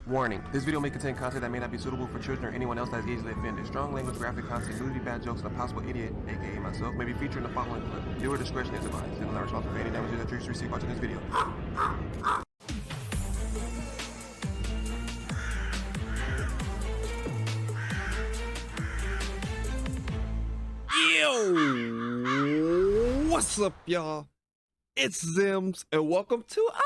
Warning, this video may contain content that may not be suitable for children or anyone else that is easily offended. Strong language, graphic content, nudity, bad jokes, and a possible idiot, aka myself, may be featured in the following clip. Viewer discretion is advised, and is not responsible for any damages that you receive watching this video. Yo, what's up, y'all? It's Zems, and welcome to another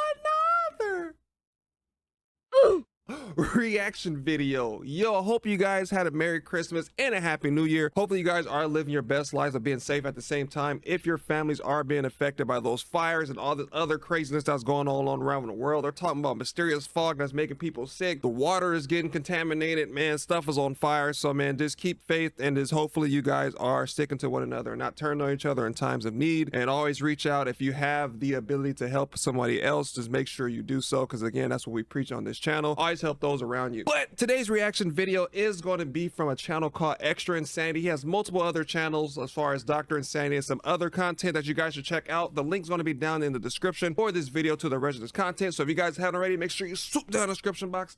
reaction video. Yo, I hope you guys had a Merry Christmas and a Happy New Year. Hopefully you guys are living your best lives of being safe at the same time. If your families are being affected by those fires and all this other craziness that's going on around the world, they're talking about mysterious fog that's making people sick. The water is getting contaminated, man. Stuff is on fire. So, man, just keep faith, and just hopefully you guys are sticking to one another and not turning on each other in times of need. And always reach out if you have the ability to help somebody else. Just make sure you do so, because again, that's what we preach on this channel. Always help those around you. But today's reaction video is going to be from a channel called Extra Insanity. He has multiple other channels as far as Dr. Insanity and some other content that you guys should check out. The link's going to be down in the description for this video to the rest of this content. So if you guys haven't already, make sure you swoop down the description box,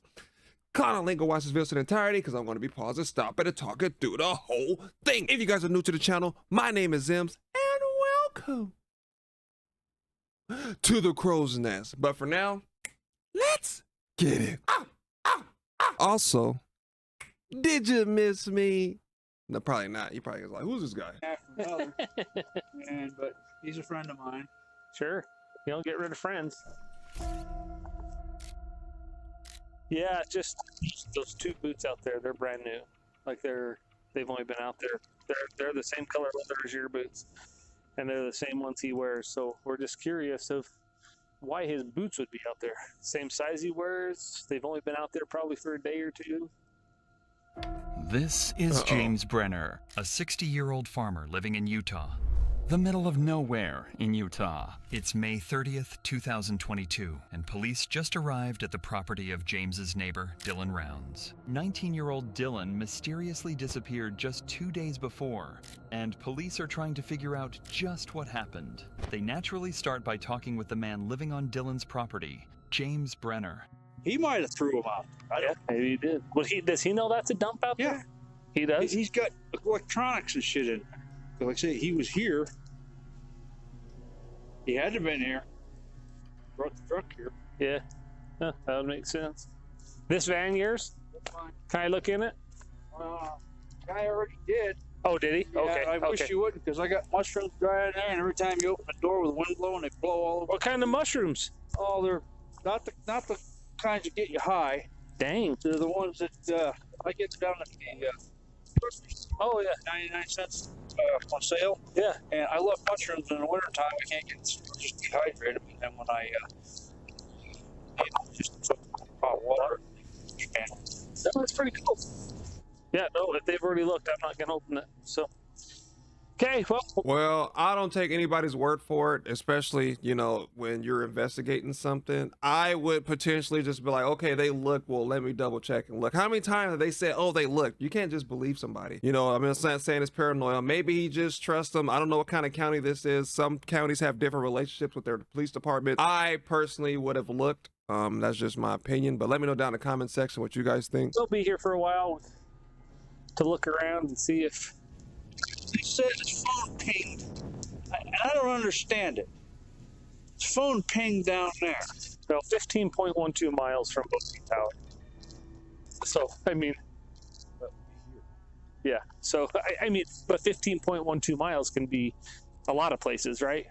click on the link, and watch this video in entirety, because I'm going to be pausing, stopping, and talking through the whole thing. If you guys are new to the channel, my name is Zems, and welcome to the crow's nest. But for now, let's get it. Also, did you miss me? No, probably not. You probably was like, who's this guy? But he's a friend of mine. Sure. You don't get rid of friends. Yeah, just those two boots out there, they're brand new. Like they've only been out there. They're the same color leather as your boots. And they're the same ones he wears. So we're just curious of why his boots would be out there. Same size he wears. They've only been out there probably for a day or two. This is James Brenner, a 60-year-old farmer living in Utah. The middle of nowhere in Utah. It's May 30th, 2022, and police just arrived at the property of James's neighbor, Dylan Rounds. 19-year-old Dylan mysteriously disappeared just 2 days before, and police are trying to figure out just what happened. They naturally start by talking with the man living on Dylan's property, James Brenner. He might have threw him out. Yeah, maybe he did. Well, does he know that's a dump out Yeah. there? He does? He's got electronics and shit in. Like I say, he was here. He had to have been here. Brought the truck here. Yeah. Huh, that would make sense. This van yours? Can I look in it? Guy already did. Oh, did he? Yeah, Okay. I wish you wouldn't, because I got mushrooms drying there, and every time you open the door with the wind blowing, they blow all over. What kind of mushrooms? Oh, they're not the kinds that get you high. Dang. They're the ones that I get down at the Oh, yeah. 99 cents on sale. Yeah. And I love mushrooms in the wintertime. I can't get just dehydrated. And then when I just took hot water. And That's pretty cool. Yeah, no, if they've already looked, I'm not going to open it. So, okay, Well, I don't take anybody's word for it, especially, you know, when you're investigating something. I would potentially just be like, okay, they look, well, let me double check and look. How many times have they said, oh, they look? You can't just believe somebody. You know, I'm not saying it's paranoia. Maybe he just trusts them. I don't know what kind of county this is. Some counties have different relationships with their police department. I personally would have looked. That's just my opinion, but let me know down in the comment section what you guys think. they'll be here for a while to look around and see if... he said his phone pinged. I don't understand it. His phone pinged down there. Well, 15.12 miles from Boise Tower. So, I mean... Yeah, so, I mean, but 15.12 miles can be a lot of places, right?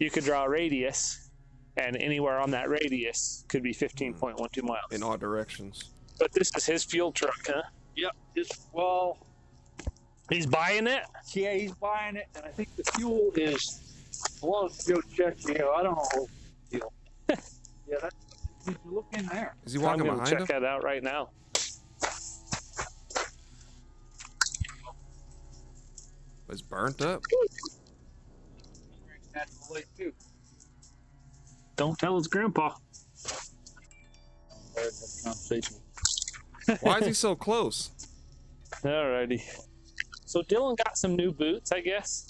You could draw a radius, and anywhere on that radius could be 15.12 miles. In all directions. But this is his fuel truck, huh? Yep. Well, He's buying it? yeah, he's buying it, and I think the fuel is. Well, go check. I don't know. Deal. Yeah, that's. You can look in there. Is he I'm walking going to behind check him? that out right now. It's burnt up. Natural light too. Don't tell his grandpa. Why is he so close? Alrighty. So Dylan got some new boots, I guess.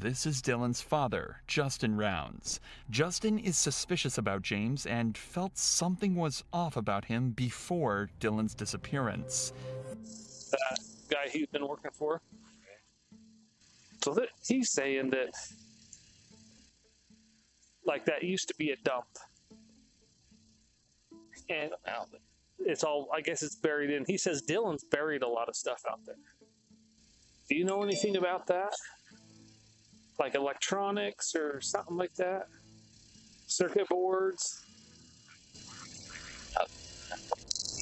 This is Dylan's father, Justin Rounds. Justin is suspicious about James and felt something was off about him before Dylan's disappearance. That guy he's been working for. So that he's saying that, like, that used to be a dump, and it's all, I guess it's buried in. He says Dylan's buried a lot of stuff out there. Do you know anything about that? Like electronics or something like that? Circuit boards?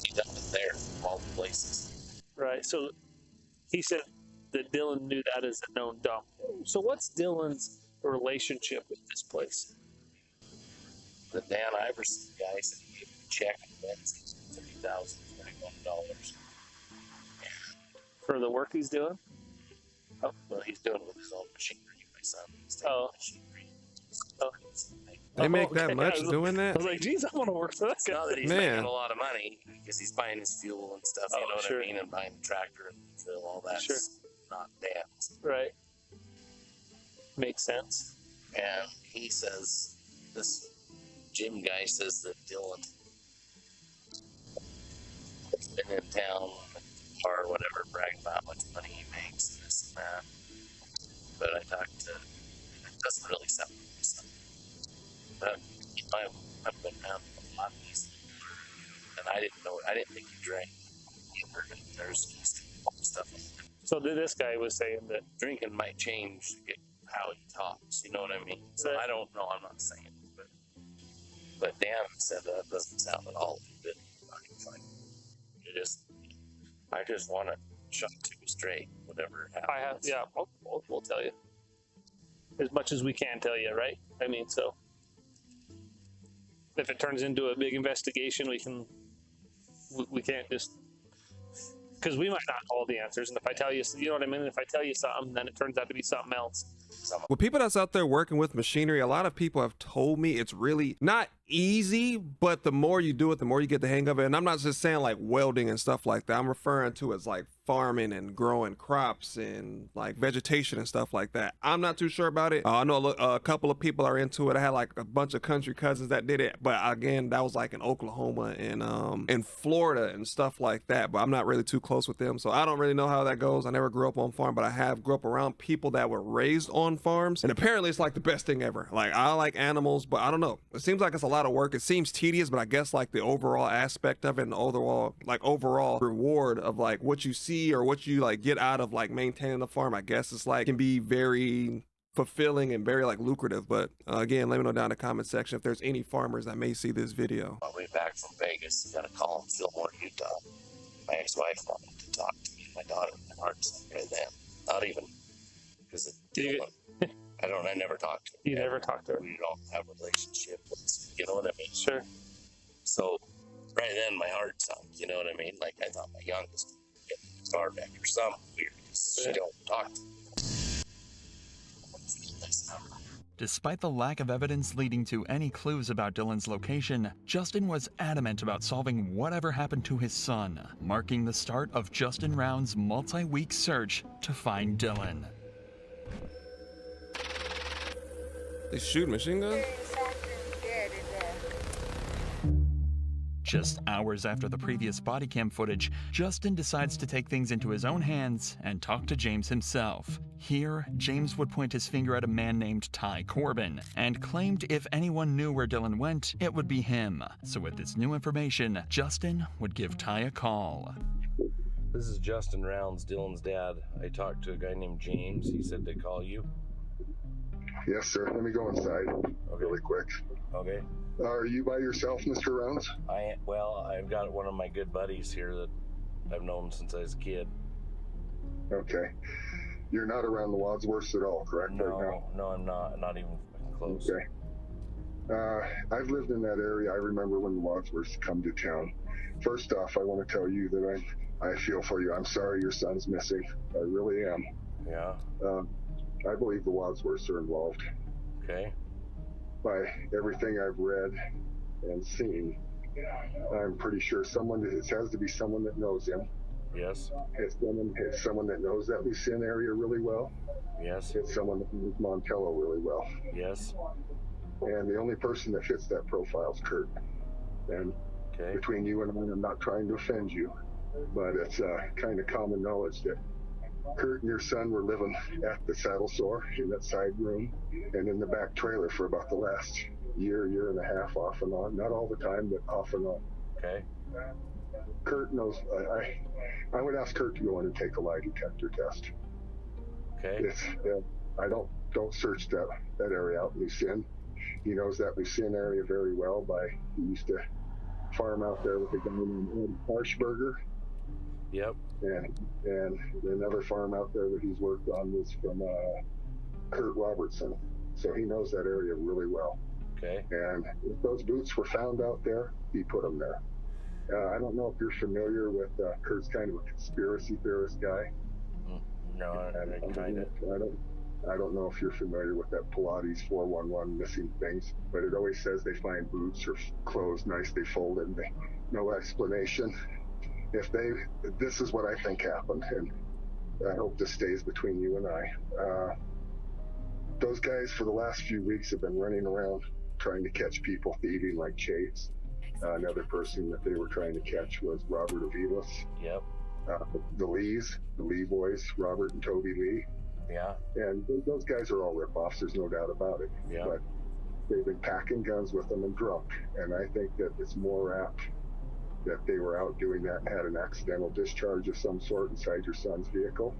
He's up there, all the places. Right. So he said that Dylan knew that as a known dump. So what's Dylan's relationship with this place? The Dan Iverson guy said he gave him a check and Wednesday, $30,021. For the work he's doing? Oh, well, he's doing it with his own machinery. My son. He's taking machinery. Oh. They make Okay. that much doing I that? was like, geez, I want to work for that It's guy. not that he's Man. making a lot of money because he's buying his fuel and stuff, you know what sure. I mean? And buying the tractor and fuel, all that's Sure. not Dan's. Right. Makes sense. And he says, this Jim guy says that Dylan has been in town or whatever, bragging about how much money he makes and this and that. But I talked to, it doesn't really sound like something. But I've been around a lot of these, and I didn't think he drank. There's stuff. So this guy was saying that. Drinking might change how he talks, you know what I mean? So Right. I don't know, I'm not saying it, but Dan said that doesn't sound at all good. Like, I just want to shut to straight, whatever happens. We'll tell you. As much as we can tell you, right? I mean, so. If it turns into a big investigation, we can't just, because we might not know all the answers. And if I tell you, you know what I mean? If I tell you something, then it turns out to be something else. With people that's out there working with machinery, a lot of people have told me it's really not easy, but the more you do it, the more you get the hang of it. And I'm not just saying like welding and stuff like that. I'm referring to as like farming and growing crops and like vegetation and stuff like that. I'm not too sure about it. I know a couple of people are into it. I had like a bunch of country cousins that did it, but again, that was like in Oklahoma and in Florida and stuff like that. But I'm not really too close with them, so I don't really know how that goes. I never grew up on farm, but I have grew up around people that were raised on farms, and apparently it's like the best thing ever. Like, I like animals, but I don't know. It seems like it's a lot of work. It seems tedious, but I guess like the overall aspect of it and the overall reward of like what you see or what you like get out of like maintaining the farm, I guess it's like can be very fulfilling and very like lucrative. But again, let me know down in the comment section if there's any farmers that may see this video. On the way back from Vegas, got a call in Fillmore, Utah. My ex-wife wanted to talk to me and my daughter in hearts right then. Not even because I never talked to her. You never talked to her. We don't have a relationship. You know what I mean? Sure. So right then my heart sunk. You know what I mean? Like I thought my youngest would get the car back or something weird. She don't talk to me. Despite the lack of evidence leading to any clues about Dylan's location, Justin was adamant about solving whatever happened to his son, marking the start of Justin Round's multi-week search to find Dylan. They shoot machine guns? Just hours after the previous body cam footage, Justin decides to take things into his own hands and talk to James himself. Here, James would point his finger at a man named Ty Corbin and claimed if anyone knew where Dylan went, it would be him. So with this new information, Justin would give Ty a call. This is Justin Rounds, Dylan's dad. I talked to a guy named James. He said to call you. Yes, sir. Let me go inside really quick. Okay. Are you by yourself, Mr. Rounds? I've got one of my good buddies here that I've known since I was a kid. Okay. You're not around the Wadsworths at all, correct? Right now? No, I'm not. Not even close. Okay. I've lived in that area. I remember when the Wadsworths come to town. First off, I want to tell you that I feel for you. I'm sorry your son's missing. I really am. Yeah. I believe the Wadsworths are involved. Okay. By everything I've read and seen, I'm pretty sure it has to be someone that knows him. Yes. It's someone that knows that Lucien area really well. Yes. It's someone that knows Montello really well. Yes. And the only person that fits that profile is Kurt. And Okay. between you and I, I'm not trying to offend you, but it's kind of common knowledge that Kurt and your son were living at the saddle sore in that side room and in the back trailer for about the last year and a half, off and on. Not all the time, but off and on. Okay. Kurt knows. I would ask Kurt to go in and take a lie detector test. Okay. I don't search that area out in Lucien. He knows that Lucien area very well. He used to farm out there with a guy named Ed Harshberger. Yep. And another farm out there that he's worked on was from Kurt Robertson. So he knows that area really well. Okay. And if those boots were found out there, he put them there. I don't know if you're familiar with Kurt's kind of a conspiracy theorist guy. No, I kind of. I don't know if you're familiar with that Pilates 411 missing things, but it always says they find boots or clothes nicely folded and no explanation. This is what I think happened, and I hope this stays between you and I. Those guys for the last few weeks have been running around trying to catch people thieving like Chase. Another person that they were trying to catch was Robert Avilas. Yep. The Lee boys, Robert and Toby Lee. Yeah. And those guys are all rip-offs, there's no doubt about it. Yeah. But they've been packing guns with them and drunk. And I think that it's more apt that they were out doing that and had an accidental discharge of some sort inside your son's vehicle.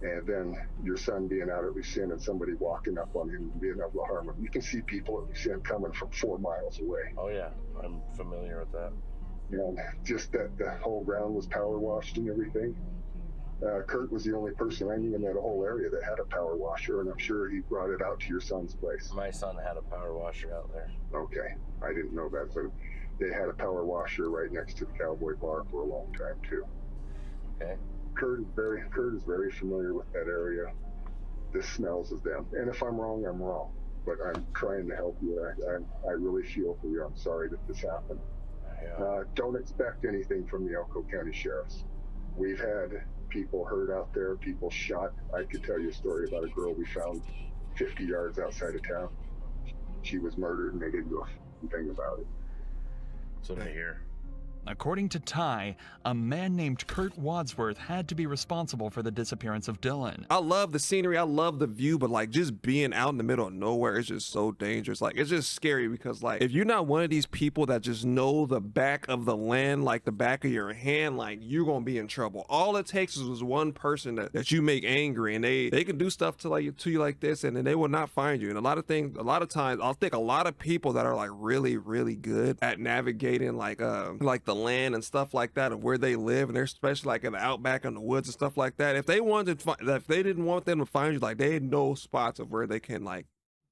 And then your son being out at Lucien and somebody walking up on him and being able to harm him. You can see people at Lucien coming from 4 miles away. Oh, yeah. I'm familiar with that. And just that the whole ground was power washed and everything. Kurt was the only person I knew in that whole area that had a power washer, and I'm sure he brought it out to your son's place. My son had a power washer out there. Okay, I didn't know that, but they had a power washer right next to the Cowboy Bar for a long time too. Okay. Kurt is very familiar with that area. This smells of them, and if I'm wrong, I'm wrong. But I'm trying to help you. I really feel for you. I'm sorry that this happened. Yeah. Don't expect anything from the Elko County Sheriffs. We've had people hurt out there, people shot. I could tell you a story about a girl we found 50 yards outside of town. She was murdered and they didn't do a thing about it. So to hear. According to Ty, a man named Kurt Wadsworth had to be responsible for the disappearance of Dylan. I love the scenery, I love the view, but like just being out in the middle of nowhere is just so dangerous. Like it's just scary because like if you're not one of these people that just know the back of the land like the back of your hand, like you're gonna be in trouble. All it takes is one person that you make angry and they can do stuff to you like this and then they will not find you. And a lot of times I'll think a lot of people that are like really, really good at navigating like the land and stuff like that and where they live, and they're especially like in the outback in the woods and stuff like that. If they didn't want them to find you, like they know spots of where they can like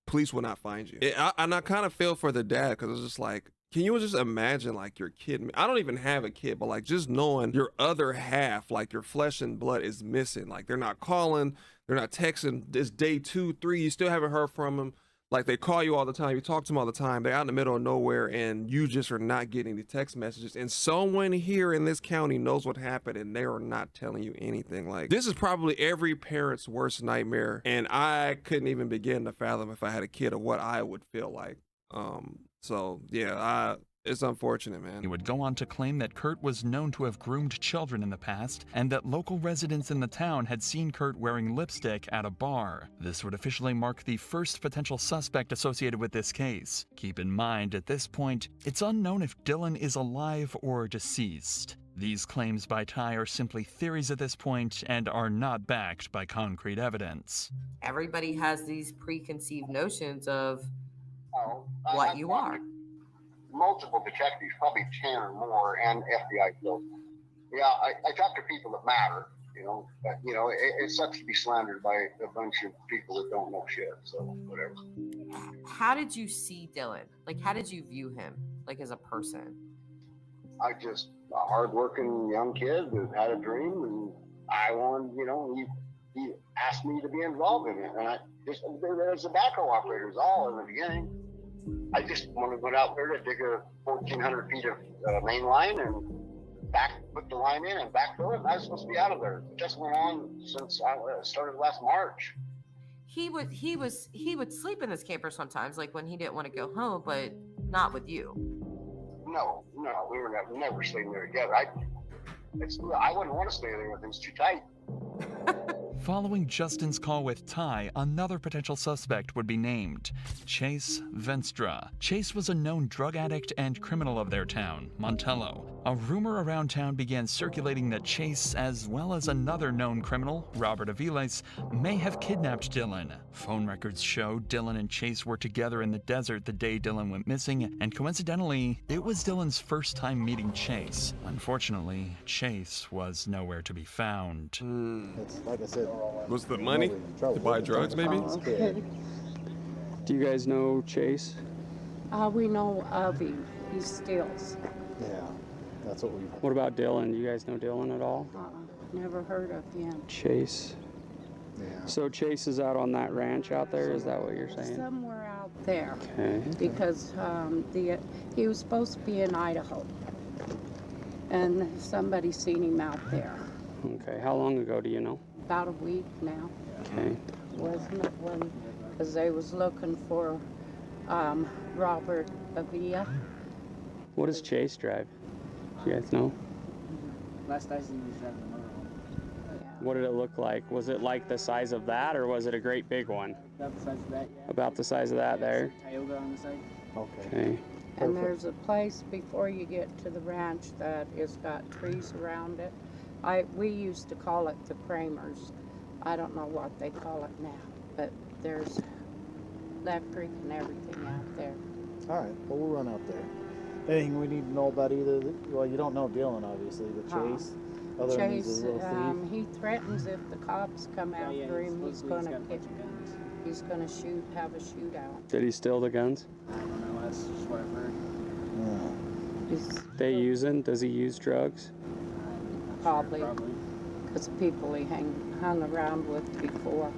police will not find you. And I kind of feel for the dad because it's just like, can you just imagine like your kid? I don't even have a kid, but like just knowing your other half, like your flesh and blood is missing. Like they're not calling, they're not texting. It's day 2, 3, you still haven't heard from them. Like they call you all the time, you talk to them all the time, they're out in the middle of nowhere and you just are not getting the text messages. And someone here in this county knows what happened and they are not telling you anything. Like this is probably every parent's worst nightmare. And I couldn't even begin to fathom if I had a kid of what I would feel like. So yeah, it's unfortunate, man. He would go on to claim that Kurt was known to have groomed children in the past and that local residents in the town had seen Kurt wearing lipstick at a bar. This would officially mark the first potential suspect associated with this case. Keep in mind, at this point, it's unknown if Dylan is alive or deceased. These claims by Ty are simply theories at this point and are not backed by concrete evidence. Everybody has these preconceived notions of what you are. Multiple detectives, probably 10 or more, and FBI folks. Yeah, I talk to people that matter, but, it sucks to be slandered by a bunch of people that don't know shit, so whatever. How did you see Dylan? Like, how did you view him, like, as a person? I just, a hardworking young kid that had a dream, and I wanted, he asked me to be involved in it, and there was a backhoe operators all in the beginning. I just wanted to go out there to dig a 1,400 feet of main line and put the line in and backfill it, and I was supposed to be out of there. It just went on since I started last March. He would sleep in this camper sometimes, like when he didn't want to go home, but not with you. No, we were never staying there together. I wouldn't want to stay there if it was too tight. Following Justin's call with Ty, another potential suspect would be named, Chase Venstra. Chase was a known drug addict and criminal of their town, Montello. A rumor around town began circulating that Chase, as well as another known criminal, Robert Aviles, may have kidnapped Dylan. Phone records show Dylan and Chase were together in the desert the day Dylan went missing, and coincidentally, it was Dylan's first time meeting Chase. Unfortunately, Chase was nowhere to be found. It's like I said. Was the money to buy drugs, maybe? Do you guys know Chase? We know of him. He steals. Yeah, that's what we. What about Dylan? Do you guys know Dylan at all? Never heard of him. Chase. Yeah. So Chase is out on that ranch out there. Is that what you're saying? Somewhere out there. Okay. Because he was supposed to be in Idaho, and somebody seen him out there. Okay. How long ago do you know? About a week now. Okay. Wasn't it when? Because they was looking for Robert Avila. What does Chase drive? Do you guys know? Last I seen, he was driving a motorhome. What did it look like? Was it like the size of that, or was it a great big one? About the size of that, yeah. About the size of that there? Tioga on the side. Okay. And there's a place before you get to the ranch that has got trees around it. We used to call it the Kramers. I don't know what they call it now, but there's electric and everything out there. All right, well, we'll run out there. Anything we need to know about either? Well, you don't know Dylan, obviously, but Chase. Other than he's a little thief. He threatens if the cops come after him, he's gonna have a shootout. Did he steal the guns? I don't know. That's just what I've heard. They using? Does he use drugs? Probably. Because people he hung around with before.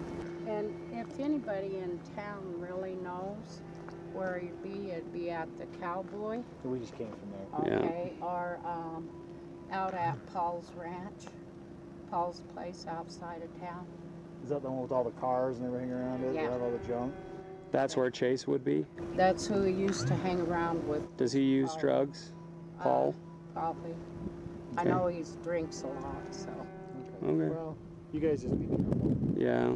And if anybody in town really knows where he'd be, it'd be at the Cowboy. We just came from there. Okay, or out at Paul's Ranch, Paul's place outside of town. Is that the one with all the cars and everything around it? Yeah. That have all the junk? That's where Chase would be? That's who he used to hang around with. Does he use drugs, Paul? Probably. Okay. I know he drinks a lot, so. Okay. Well, you guys just be careful. Yeah.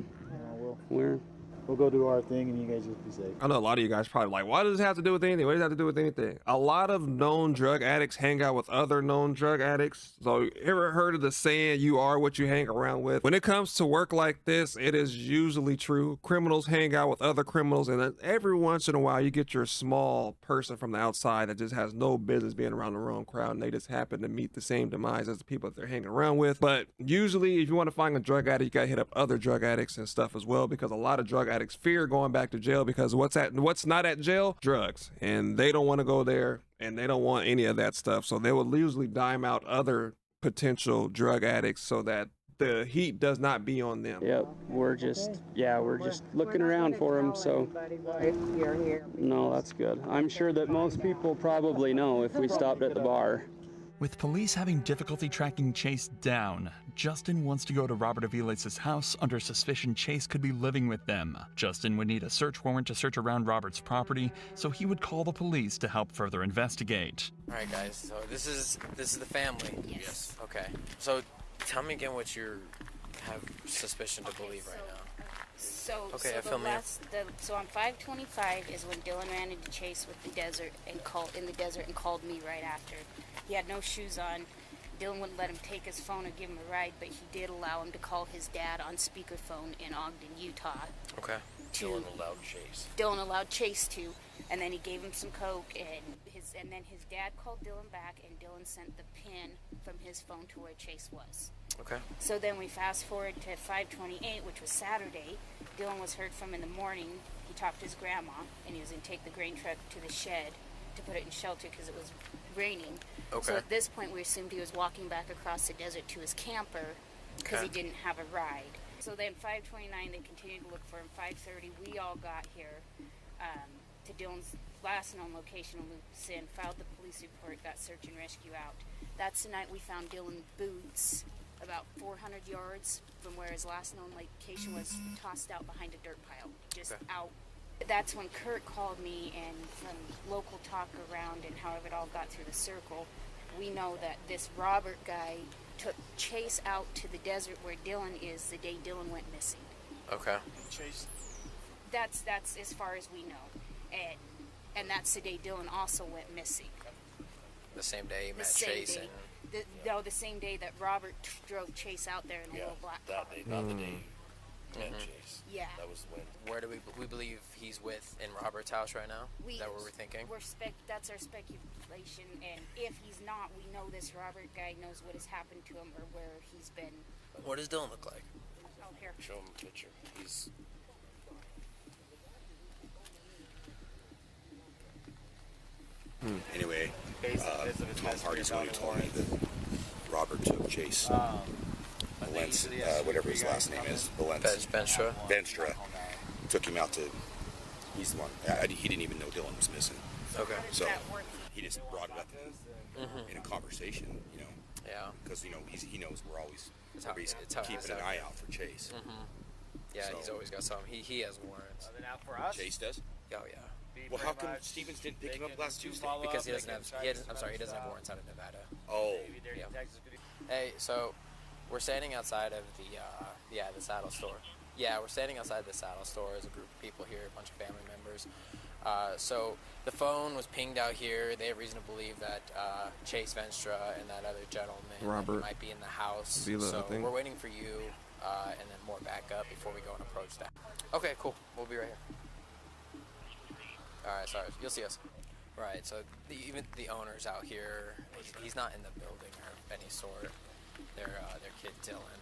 We'll go do our thing, and you guys just be safe. I know a lot of you guys probably like, why does this have to do with anything? What does it have to do with anything? A lot of known drug addicts hang out with other known drug addicts. So ever heard of the saying, you are what you hang around with? When it comes to work like this, it is usually true. Criminals hang out with other criminals, and then every once in a while you get your small person from the outside that just has no business being around the wrong crowd, and they just happen to meet the same demise as the people that they're hanging around with. But usually if you want to find a drug addict, you gotta hit up other drug addicts and stuff as well, because a lot of drug addicts fear going back to jail, because what's not at jail? Drugs. And they don't want to go there, and they don't want any of that stuff. So they will usually dime out other potential drug addicts so that the heat does not be on them. Yep, we're just looking around for him, so. No, that's good. I'm sure that most people probably know if we stopped at the bar. With police having difficulty tracking Chase down, Justin wants to go to Robert Aviles' house under suspicion Chase could be living with them. Justin would need a search warrant to search around Robert's property, so he would call the police to help further investigate. All right, guys. So this is the family. Yes. Okay. So tell me again what you have suspicion to believe right now. So, okay, so on 525 is when Dylan ran into Chase with the desert and called me right after. He had no shoes on. Dylan wouldn't let him take his phone or give him a ride, but he did allow him to call his dad on speakerphone in Ogden, Utah. Okay. Dylan allowed Chase to, and then he gave him some coke, and then his dad called Dylan back, and Dylan sent the pin from his phone to where Chase was. Okay. So then we fast forward to 528, which was Saturday. Dylan was heard from in the morning. He talked to his grandma, and he was going to take the grain truck to the shed to put it in shelter because it was raining. Okay. So at this point, we assumed he was walking back across the desert to his camper because he didn't have a ride. So then 529, they continued to look for him. 530, we all got here to Dylan's last known location of Lucin, filed the police report, got search and rescue out. That's the night we found Dylan's boots about 400 yards from where his last known location was, tossed out behind a dirt pile, just out. That's when Kurt called me, and from local talk around and however it all got through the circle, we know that this Robert guy took Chase out to the desert where Dylan is the day Dylan went missing. Okay. Chase. That's as far as we know, and that's the day Dylan also went missing. The same day you The met same Chase day. and The same day that Robert drove Chase out there in a little black car. That day, not the day you met Chase. Yeah. That was when. where do we believe he's with in Robert's house right now? Is that what we're thinking? That's our speculation, and if he's not, we know this Robert guy knows what has happened to him or where he's been. What does Dylan look like? Oh, here. Show him a picture. He's. Anyway, Tom Hardy's the one who told me that Robert took Chase Valence, whatever his last name is, Valence. Benstra. Took him out to, he's the one, he didn't even know Dylan was missing. Okay. So he just brought it up in a conversation, you know. Yeah. Because, you know, he knows we're always how keeping an eye out for Chase. Yeah, So- he's always got something. He has warrants. Chase does? Oh, yeah. Well, how come Stevens didn't pick him up last Tuesday? Because he doesn't have warrants out of Nevada. Oh. Yeah. Hey, so we're standing outside of the saddle store. Yeah, we're standing outside the saddle store as a group of people here, a bunch of family members. So the phone was pinged out here. They have reason to believe that Chase Venstra and that other gentleman Robert might be in the house. Vila, so I think. we're waiting for you and then more backup before we go and approach that. Okay, cool. We'll be right here. All right, sorry. You'll see us. Right, so even the owner's out here. He's not in the building or of any sort. Their kid Dylan.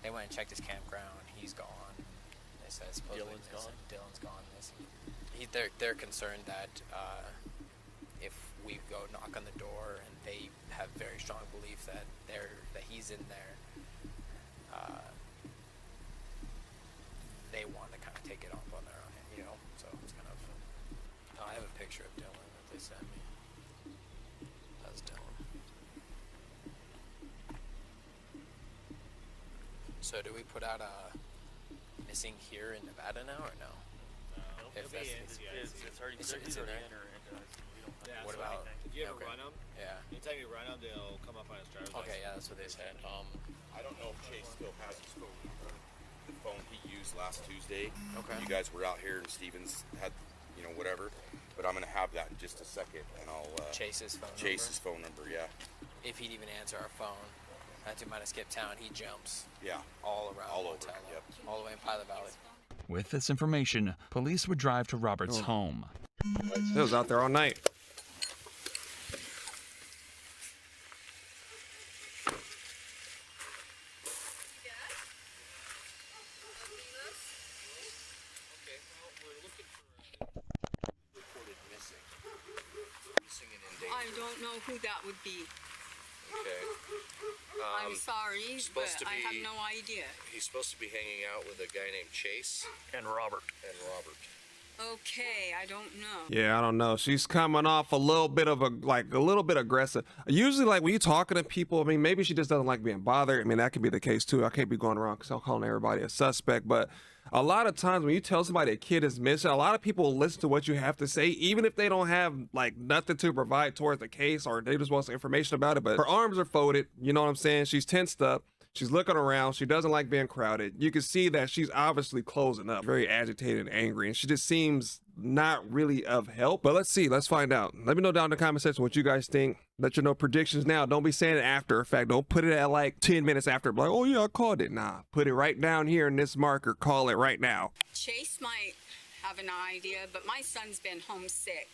They went and checked his campground. He's gone. They said supposedly Dylan's gone missing. They're concerned that if we go knock on the door and they have very strong belief that he's in there, they want to kind of take it off on their own, you know. So it's kind of. I have a picture of Dylan that they sent me. That's Dylan. So do we put out a missing here in Nevada now or no? If that's it's already it's in there. What about? If you ever run them, yeah. anytime you run them, they'll come up on his driver's license. Okay, yeah, that's what they said. I don't know if Chase still has his phone number. The phone he used last Tuesday. Okay. You guys were out here and Stevens had, you know, whatever. But I'm going to have that in just a second, and I'll... Chase's phone number, yeah. If he'd even answer our phone, I might have skipped town. He jumps. Yeah. All around. All over. Montello, Yep. all the way in Pilot Valley. With this information, police would drive to Robert's home. It was out there all night. I don't know who that would be. Okay. I'm sorry, but supposed to I have be- no idea. He's supposed to be hanging out with a guy named Chase And Robert. Okay, I don't know. Yeah, I don't know. She's coming off a little bit aggressive. Usually, like when you talking to people, I mean, maybe she just doesn't like being bothered. I mean, that could be the case too. I can't be going around calling everybody a suspect, but a lot of times when you tell somebody a kid is missing, a lot of people will listen to what you have to say, even if they don't have like nothing to provide towards the case or they just want some information about it. But her arms are folded. You know what I'm saying? She's tensed up. She's looking around. She doesn't like being crowded. You can see that she's obviously closing up, very agitated and angry, and she just seems not really of help. But let's see. Let's find out. Let me know down in the comment section what you guys think. Let you know predictions now. Don't be saying it after effect. Don't put it at like 10 minutes after. Like, oh yeah, I called it. Nah, put it right down here in this marker. Call it right now. Chase might have an idea, but my son's been homesick,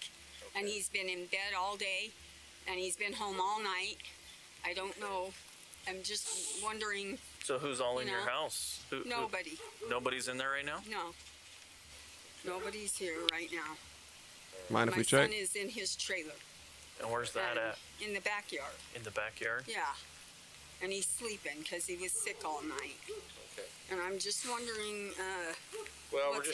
and he's been in bed all day, and he's been home all night. I don't know. I'm just wondering. So who's all in You your know, house? Nobody. Nobody's in there right now? No. Nobody's here right now. Mind if my we check? son is in his trailer. And where's that at? In the backyard. In the backyard? Yeah. And he's sleeping because he was sick all night. Okay. And I'm just wondering. Well, what's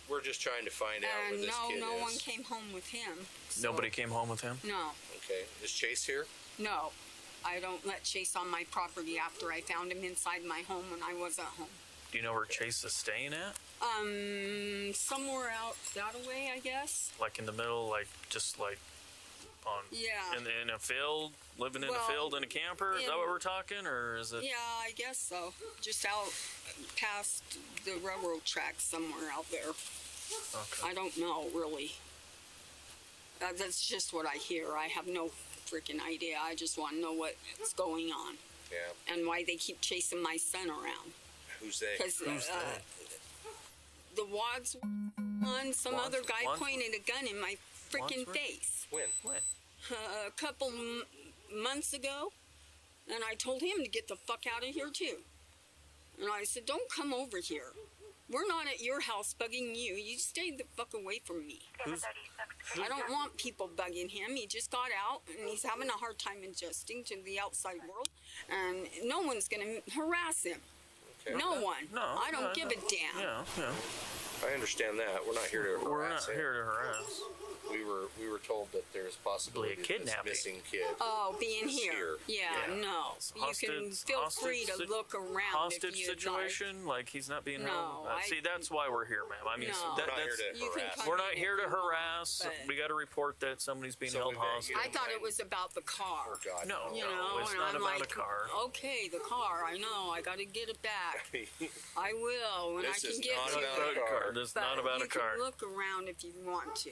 we're just trying to find out where this kid is. No one came home with him. So. Nobody came home with him? No. Okay. Is Chase here? No. I don't let Chase on my property after I found him inside my home when I was at home. Do you know where Chase is staying at? Somewhere out that way, I guess. Like in the middle, like just like on. Yeah. In a field, living in a field in a camper. Is that what we're talking, or is it? Yeah, I guess so. Just out past the railroad tracks somewhere out there. Okay. I don't know really. That's just what I hear. I have no freaking idea. I just want to know what's going on. Yeah. And why they keep chasing my son around. Who's they? Because the Wads one, some other guy pointed a gun in my freaking face. When? A couple months ago. And I told him to get the fuck out of here too. And I said, don't come over here. We're not at your house bugging you. You stay the fuck away from me. I don't want people bugging him. He just got out and he's having a hard time adjusting to the outside world. And no one's going to harass him. Okay. No one. No. I don't give a damn. Yeah. I understand that. We're not here to harass. We're not here to harass. We were told that there's possibility a kidnapping. of this missing kid. Oh, being here. Yeah, no. You can feel free to look around hostage if you'd situation, like he's not being No, held. See, that's why we're here, ma'am. I mean, No. We're not here to harass. We're not here to harass. We got to report that somebody's being held hostage. I thought it was about the car. Oh, God. No, You know, it's and not I'm about like, a car. Okay, the car. I know. I got to get it back. I will when This I is can get not to about it. a car. This is But not about a car. You can look around if you want to.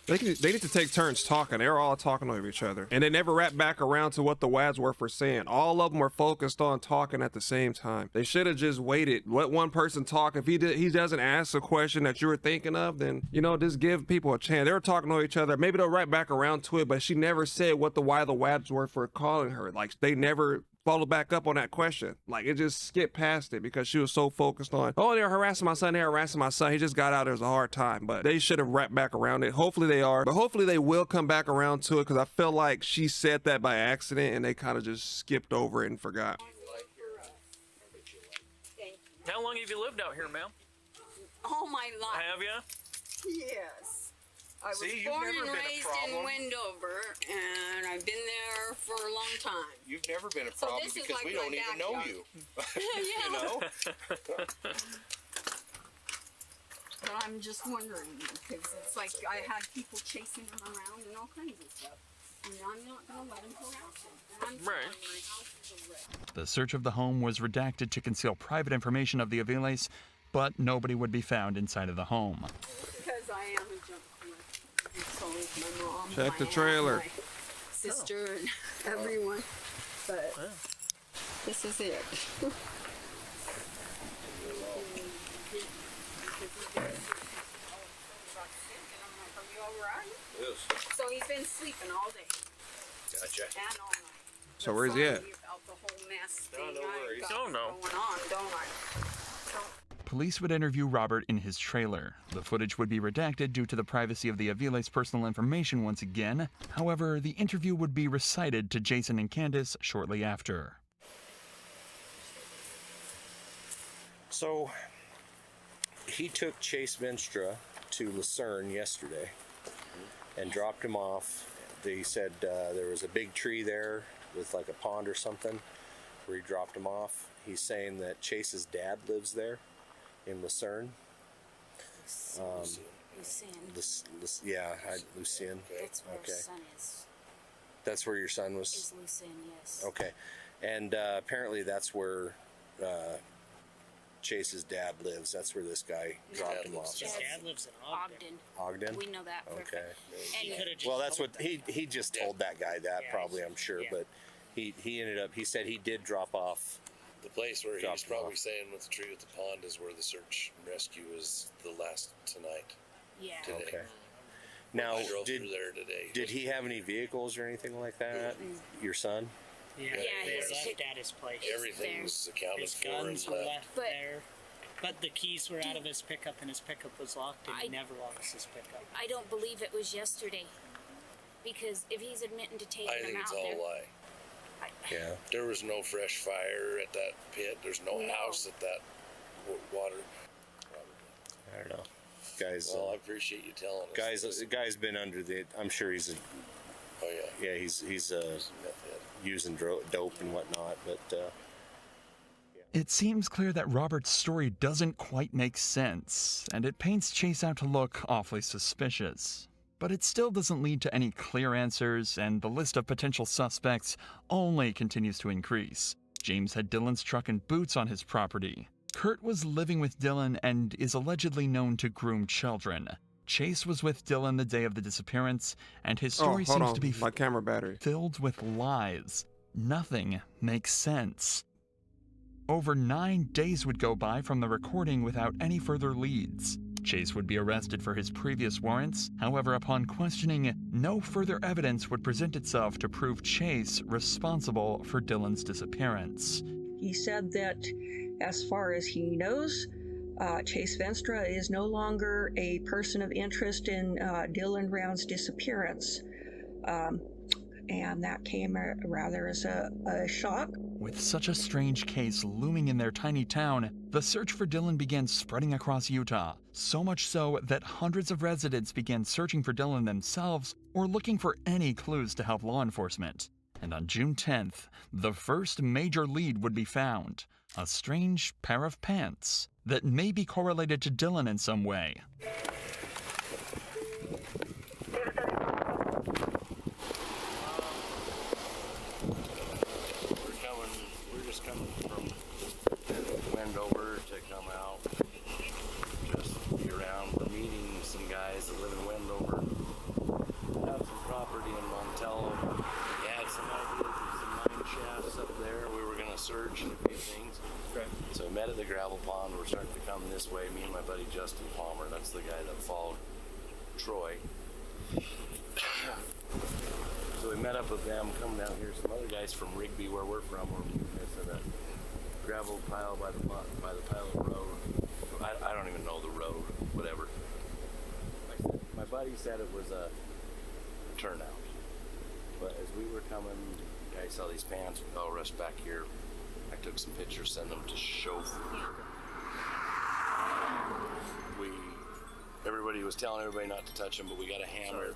They need to take turns talking. They're all talking over each other. And they never wrap back around to what the Wadsworth were saying. All of them were focused on talking at the same time. They should have just waited. Let one person talk. If he doesn't ask a question that you were thinking of, then, just give people a chance. They were talking to each other. Maybe they'll wrap back around to it, but she never said why the Wadsworth were calling her. Like, they never followed back up on that question. Like, it just skipped past it because she was so focused on, they're harassing my son. He just got out. It was a hard time. But they should have wrapped back around it. Hopefully they are. But hopefully they will come back around to it, because I feel like she said that by accident and they kind of just skipped over it and forgot. How long have you lived out here, ma'am? All my life. Have you? Yes. I was See, you've born never and been a raised in problem. Wendover, and I've been there for a long time. You've never been a So problem this is because like we my don't even know backyard. you. Yeah. You know? But I'm just wondering, because it's like I had people chasing him around and all kinds of stuff. And I'm not going to let him harass him. And I'm sorry, my house is a wreck. The search of the home was redacted to conceal private information of the Aviles, but nobody would be found inside of the home. Because I am a junk collector. And so is my mom. Check the my aunt, trailer. My sister and everyone. But this is it. So he's been sleeping all day. Gotcha. And all night. So where's he at? About the whole mess thing No worries. I've got going on, don't I? Police would interview Robert in his trailer. The footage would be redacted due to the privacy of the Aviles' personal information once again. However, the interview would be recited to Jason and Candace shortly after. So, he took Chase Venstra to Lucerne yesterday and dropped him off. They said there was a big tree there with like a pond or something where he dropped him off. He's saying that Chase's dad lives there in Lucerne. Lucerne. Lucerne. That's where Okay. his son is. That's where your son was? Is Lucerne, yes. Okay. And apparently that's where Chase's dad lives. That's where this guy dropped him off. His dad lives in Ogden. Ogden? We know that. For a Okay. fact. And Well, that's what he just told that guy that, probably, I'm sure, but he said he did drop off. The place where he Dropped was him probably off. saying with the tree with the pond is where the search and rescue was the last tonight. Yeah. Today. Okay. Now, I drove through there today. did he have any vehicles or anything like that? Your son? Yeah, they left at his place. Everything was accounted His for and guns were left. left there. But the keys were out of his pickup, and his pickup was locked, and he never locks his pickup. I don't believe it was yesterday. Because if he's admitting to taking I him think out it's all there. a lie. Yeah. There was no fresh fire at that pit. There's no house at that water. I don't know. Guys, well, I appreciate you telling us. Guy's been under the. I'm sure he's. Oh yeah. Yeah, he's using dope and whatnot, but. It seems clear that Robert's story doesn't quite make sense, and it paints Chase out to look awfully suspicious. But it still doesn't lead to any clear answers, and the list of potential suspects only continues to increase. James had Dylan's truck and boots on his property. Kurt was living with Dylan and is allegedly known to groom children. Chase was with Dylan the day of the disappearance, and his story seems to be my camera battery filled with lies. Nothing makes sense. Over 9 days would go by from the recording without any further leads. Chase would be arrested for his previous warrants. However, upon questioning, no further evidence would present itself to prove Chase responsible for Dylan's disappearance. He said that as far as he knows, Chase Venstra is no longer a person of interest in Dylan Brown's disappearance. And that came rather as a shock. With such a strange case looming in their tiny town, the search for Dylan began spreading across Utah, so much so that hundreds of residents began searching for Dylan themselves or looking for any clues to help law enforcement. And on June 10th, the first major lead would be found, a strange pair of pants that may be correlated to Dylan in some way. We're just coming from Wendover to come out, just be around. We're meeting some guys that live in Wendover, have some property in Montello. We had some ideas of some mine shafts up there. We were going to search and a few things. Okay. So we met at the gravel pond. We're starting to come this way. Me and my buddy Justin Palmer, that's the guy that followed Troy. So we met up with them, come down here. Some other guys from Rigby, where we're from, were at a gravel pile by the pile of road. I don't even know the road, whatever. My buddy said it was a turnout. But as we were coming, the guy saw these pants. We all rushed back here. I took some pictures, sent them to chauffeur. Everybody was telling everybody not to touch them, but we got a hammer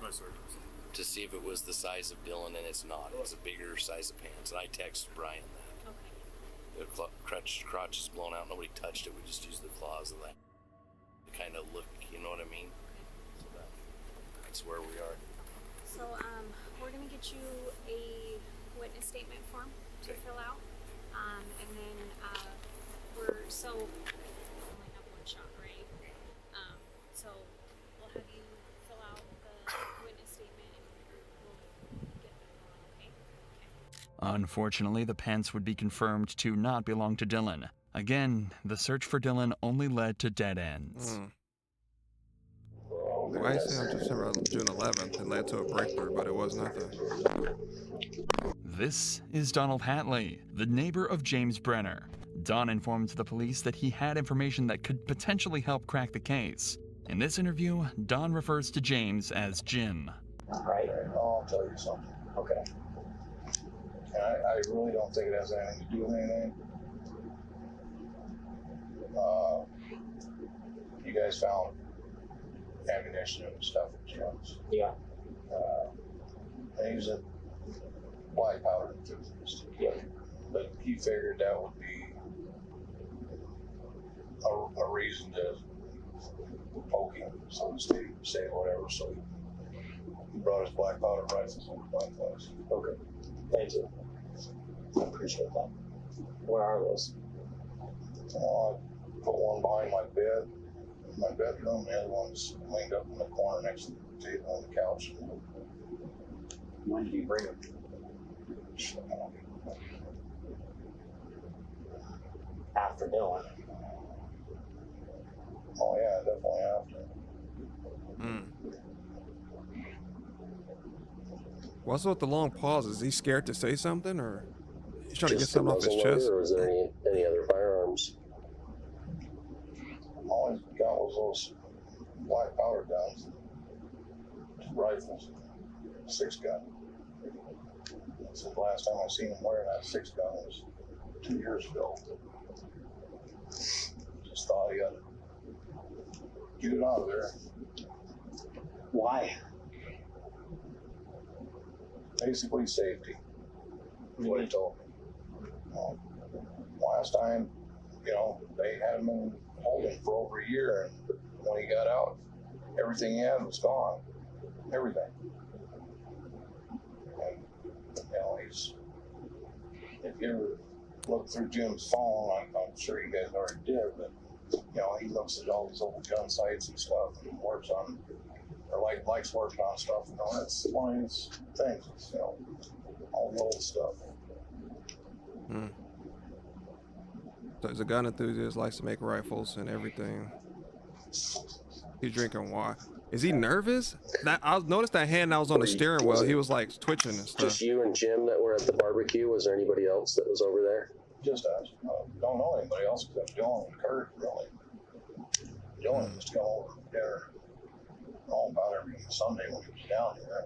to see if it was the size of Dylan, and it's not. It's a bigger size of pants. And I texted Brian that. Okay. The crotch is blown out. Nobody touched it. We just used the claws of that to kind of look, you know what I mean? So that's where we are. So we're going to get you a witness statement form to fill out. And then we only have one shot, right? So we'll have you fill out the witness statement and we'll get that going, okay? Unfortunately, the pants would be confirmed to not belong to Dylan. Again, the search for Dylan only led to dead ends. Well, I say on June 11th, it led to a breakthrough, but it was nothing. This is Donald Hatley, the neighbor of James Brenner. Don informed the police that he had information that could potentially help crack the case. In this interview, Don refers to James as Jim. Right. I'll tell you something. Okay. I really don't think it has anything to do with anything. You guys found ammunition and stuff in trucks. Yeah. He was a black powder enthusiast. Yeah. But he figured that would be a reason to poke him, so to say whatever. So he brought his black powder rifles over to my place. Okay. Thank you. I appreciate that. Where are those? I put one behind my bed in my bedroom, the other one's leaned up in the corner next to the table on the couch. When did you bring them? After Dylan. Oh yeah, definitely after. What's with the long pause? Is he scared to say something, or he's trying to get something off his chest? Or is there any other firearms? All he's got was those black powder guns, rifles, 6-gun. So the last time I seen him wearing that 6 gun was 2 years ago. Just thought he ought to get it out of there. Why? Basically safety. That's what he told me. Last time, they had him in holding for over a year, and when he got out, everything he had was gone. Everything. And, if you ever look through Jim's phone, I'm sure you guys already did, but, he looks at all these old gun sites and stuff and works on, or likes working on stuff, it's one of his things, it's, all the old stuff. So he's a gun enthusiast, likes to make rifles and everything. He's drinking wine. Is he nervous? I noticed that hand that was on the steering wheel. He was like twitching and stuff. Just you and Jim that were at the barbecue? Was there anybody else that was over there? Just us. Don't know anybody else except Dylan and Kurt, really. Dylan used to come over for dinner about every Sunday when he was down here.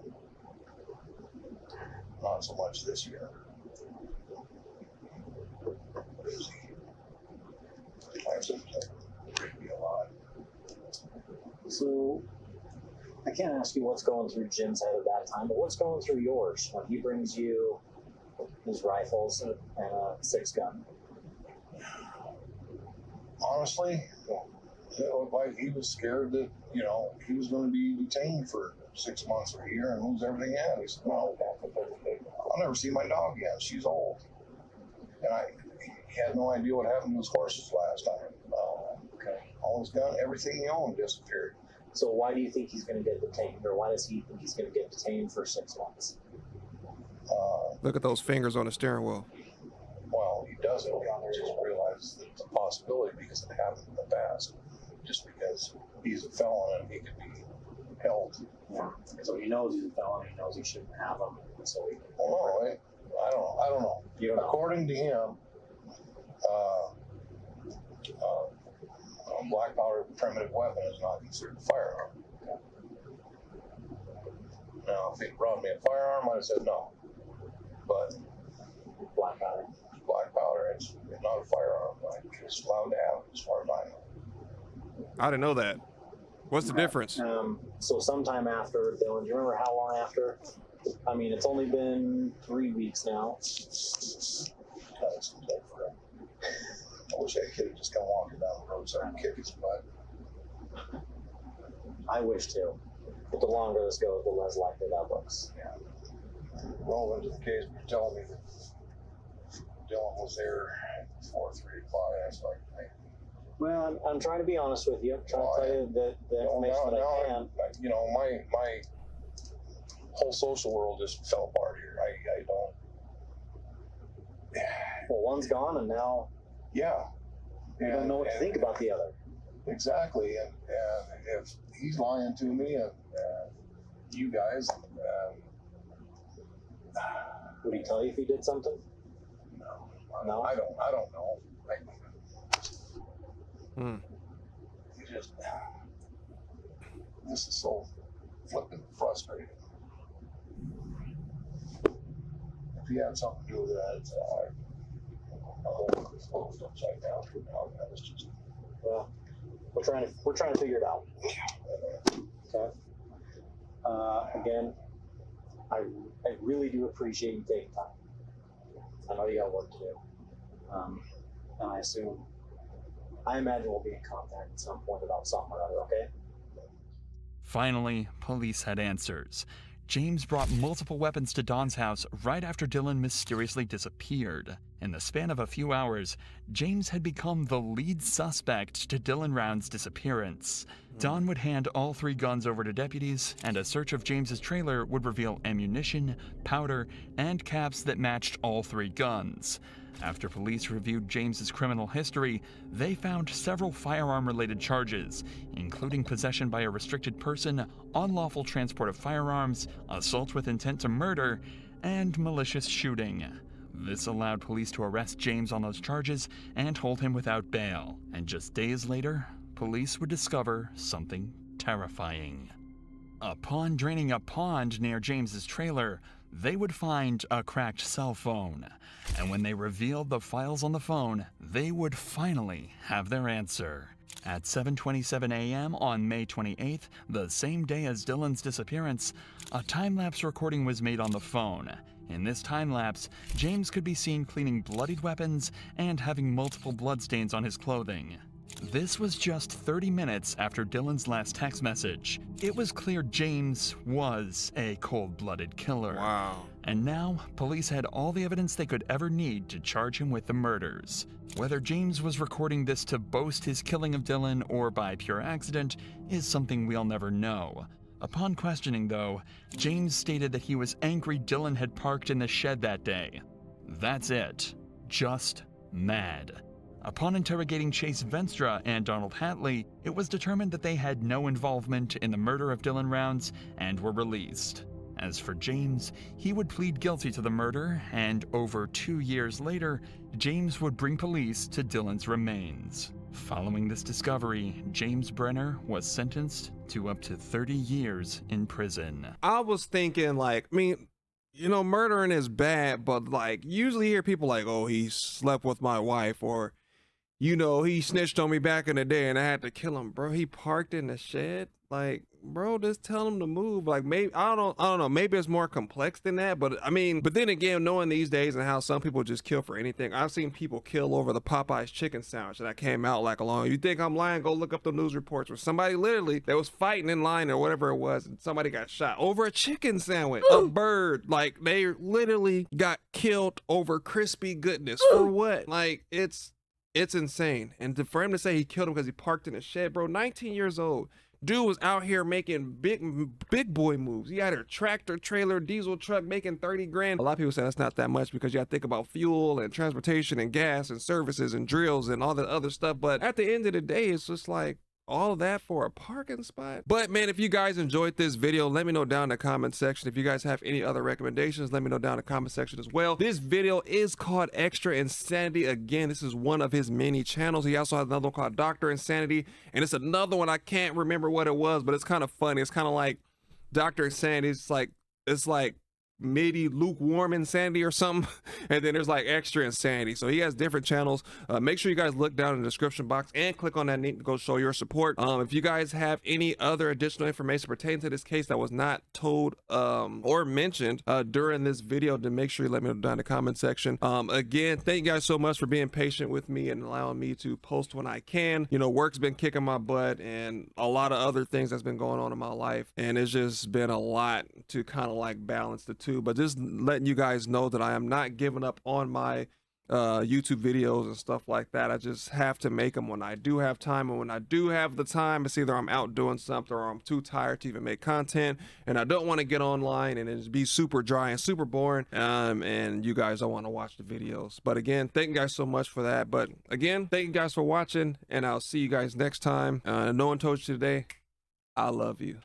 Not so much this year. Busy. A lot. So, I can't ask you what's going through Jim's head at that time, but what's going through yours when he brings you his rifles and a 6 gun? Honestly, it looked like he was scared that, he was going to be detained for 6 months or a year and lose everything he had. He said, no, I'll never see my dog again. She's old. And he had no idea what happened to his horses last time. All his gun, everything he owned disappeared. So why do you think he's going to get detained, or why does he think he's going to get detained for 6 months? Look at those fingers on the steering wheel. Well, he doesn't. He just realizes that it's a possibility because it happened in the past. Just because he's a felon and he could be held. Yeah. So he knows he's a felon. He knows he shouldn't have them. So he. Well, no, I don't know. According to him, a black powder primitive weapon is not considered a firearm. Now, if he brought me a firearm, I'd have said no. But black powder, it's not a firearm. It's allowed to have it, as far as I know. I didn't know that. What's the difference? So sometime after, Dylan, do you remember how long after? I mean, it's only been 3 weeks now. I wish that kid had just come walking down the road so I could kick his butt. I wish too. But the longer this goes, the less likely that looks. Yeah. Roll into the case, but you're telling me that Dylan was there before 3 o'clock. That's like, well, I'm trying to be honest with you. I'm trying to tell you the information that I can. My whole social world just fell apart here. I don't. Well, one's gone, and now. Yeah. You don't know what to think about the other. Exactly, and if he's lying to me and you guys, would he tell you if he did something? No, I don't know. This is so flipping frustrating. If he had something to do with that, my whole world was closed upside down. That was just. Well, we're trying to figure it out. Okay. Again, I really do appreciate you taking time. I know you got work to do. And I imagine we'll be in contact at some point about something or other, okay? Finally, police had answers. James brought multiple weapons to Don's house right after Dylan mysteriously disappeared. In the span of a few hours, James had become the lead suspect to Dylan Round's disappearance. Don would hand all 3 guns over to deputies, and a search of James's trailer would reveal ammunition, powder, and caps that matched all 3 guns. After police reviewed James's criminal history, they found several firearm-related charges, including possession by a restricted person, unlawful transport of firearms, assault with intent to murder, and malicious shooting. This allowed police to arrest James on those charges and hold him without bail. And just days later, police would discover something terrifying. Upon draining a pond near James's trailer, they would find a cracked cell phone. And when they revealed the files on the phone, they would finally have their answer. At 7:27 a.m. on May 28th, the same day as Dylan's disappearance, a time-lapse recording was made on the phone. In this time-lapse, James could be seen cleaning bloodied weapons and having multiple bloodstains on his clothing. This was just 30 minutes after Dylan's last text message. It was clear James was a cold-blooded killer. Wow. And now, police had all the evidence they could ever need to charge him with the murders. Whether James was recording this to boast his killing of Dylan or by pure accident is something we'll never know. Upon questioning, though, James stated that he was angry Dylan had parked in the shed that day. That's it. Just mad. Upon interrogating Chase Venstra and Donald Hatley, it was determined that they had no involvement in the murder of Dylan Rounds and were released. As for James, he would plead guilty to the murder, and over 2 years later, James would bring police to Dylan's remains. Following this discovery, James Brenner was sentenced to up to 30 years in prison. I was thinking, like, I mean, you know, murdering is bad, but like, usually hear people like, oh, he slept with my wife, or, you know, he snitched on me back in the day and I had to kill him. Bro, he parked in the shed. Like, bro, just tell him to move. Like, maybe, I don't know, maybe it's more complex than that, but I mean, but then again, knowing these days and how some people just kill for anything, I've seen people kill over the Popeye's chicken sandwich that came out like along. You think I'm lying? Go look up the news reports where somebody literally, that was fighting in line or whatever it was, and somebody got shot over a chicken sandwich. A bird. Like, they literally got killed over crispy goodness. For what? Like, it's insane. And for him to say he killed him because he parked in a shed, bro, 19 years old. Dude was out here making big boy moves. He had a tractor, trailer, diesel truck making 30 grand. A lot of people say that's not that much because you gotta think about fuel and transportation and gas and services and drills and all that other stuff. But at the end of the day, it's just like, all of that for a parking spot. But man, if you guys enjoyed this video, let me know down in the comment section. If you guys have any other recommendations, let me know down in the comment section as well. This video is called Extra Insanity. Again, this is one of his many channels. He also has another one called Dr. Insanity, and it's another one I can't remember what it was, but it's kind of funny. It's kind of like Dr. Insanity. It's like midi lukewarm insanity or something, and then there's like extra insanity. So he has different channels. Make sure you guys look down in the description box and click on that link to go show your support. If you guys have any other additional information pertaining to this case that was not told or mentioned during this video, then make sure you let me know down in the comment section. Again, thank you guys so much for being patient with me and allowing me to post when I can. You know, work's been kicking my butt and a lot of other things that's been going on in my life, and it's just been a lot to kind of like balance the two. But just letting you guys know that I am not giving up on my YouTube videos and stuff like that. I just have to make them when I do have time, and when I do have the time, it's either I'm out doing something or I'm too tired to even make content, and I don't want to get online and it be super dry and super boring, and you guys don't want to watch the videos. But again, thank you guys so much for that. But again, thank you guys for watching, and I'll see you guys next time. No one told you today, I love you.